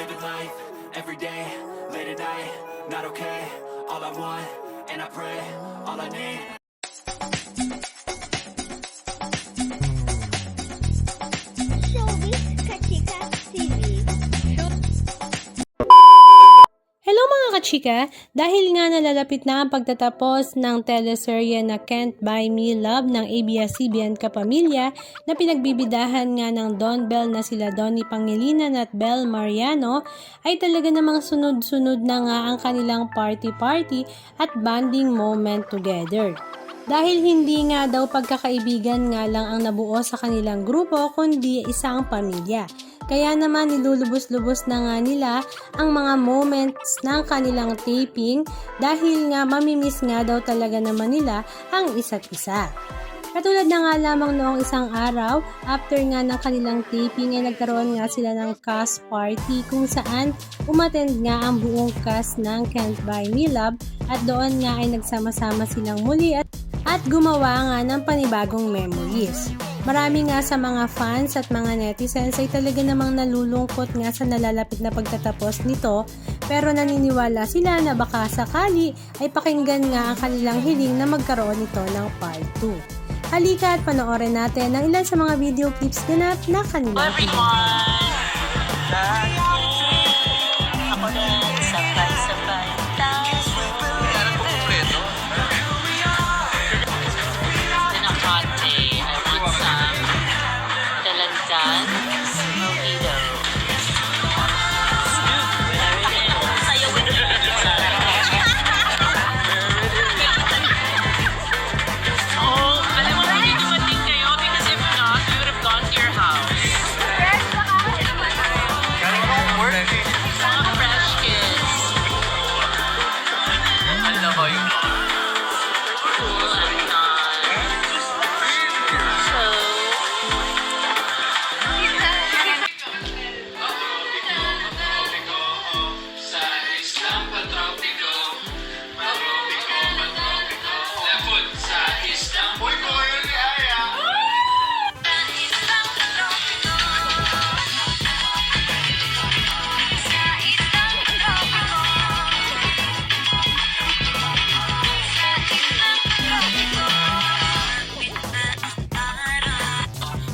living life, every day, late at night, not okay. All I want, and I pray, all I need. Showbiz Kachika TV. Hello mga kachika! Dahil nga nalalapit na ang pagtatapos ng teleserye na Can't Buy Me Love ng ABS-CBN Kapamilya na pinagbibidahan nga ng Don Bell na sila Donnie Pangilinan at Bel Mariano, ay talaga namang sunod-sunod na nga ang kanilang party-party at bonding moment together. Dahil hindi nga daw pagkakaibigan nga lang ang nabuo sa kanilang grupo kundi isang pamilya. Kaya naman nilulubos-lubos na nga nila ang mga moments ng kanilang taping dahil nga mamimiss nga daw talaga naman nila ang isa't isa. Katulad na nga lamang noong isang araw, after nga ng kanilang taping ay nagkaroon nga sila ng cast party kung saan umattend nga ang buong cast ng Can't Buy Me Love at doon nga ay nagsama-sama silang muli at gumawa nga ng panibagong memories. Marami nga sa mga fans at mga netizens ay talaga namang nalulungkot nga sa nalalapit na pagtatapos nito, pero naniniwala sila na baka sakali ay pakinggan nga ang kanilang hiling na magkaroon nito ng part 2. Halika at panoorin natin ang ilan sa mga video clips ganap na kanilang everyone! Ako din, sabay-sabay tayo. Then a hot day, I want some dalandan mojito. Sayo with the Oh, alam mo, hindi dumating kayo because if not, we would have gone to your house. Mga fresh kids. Ano ba yun? Cool and nice. So, Sa islang patropiko, Lefut sa islang Uy, kuya ni Aya!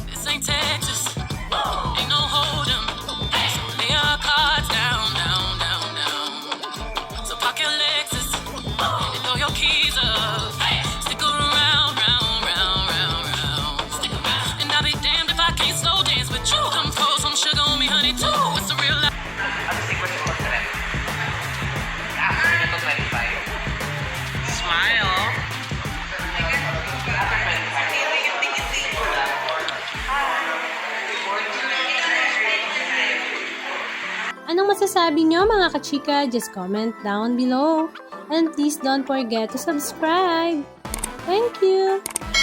this ain't Texas. Ain't no hold 'em. So lay your cards down, down, down, down. So park your Lexus and throw your keys up. Stick around, round, round, round, round. Stick around. And I'll be damned if I can't slow dance with you. Come pour some sugar on me, honey, too. It's a real life. Ano secret mo sa trend? After nito 25. Smile. After 25. Anong masasabi nyo mga kachika? Just comment down below. And please don't forget to subscribe. Thank you!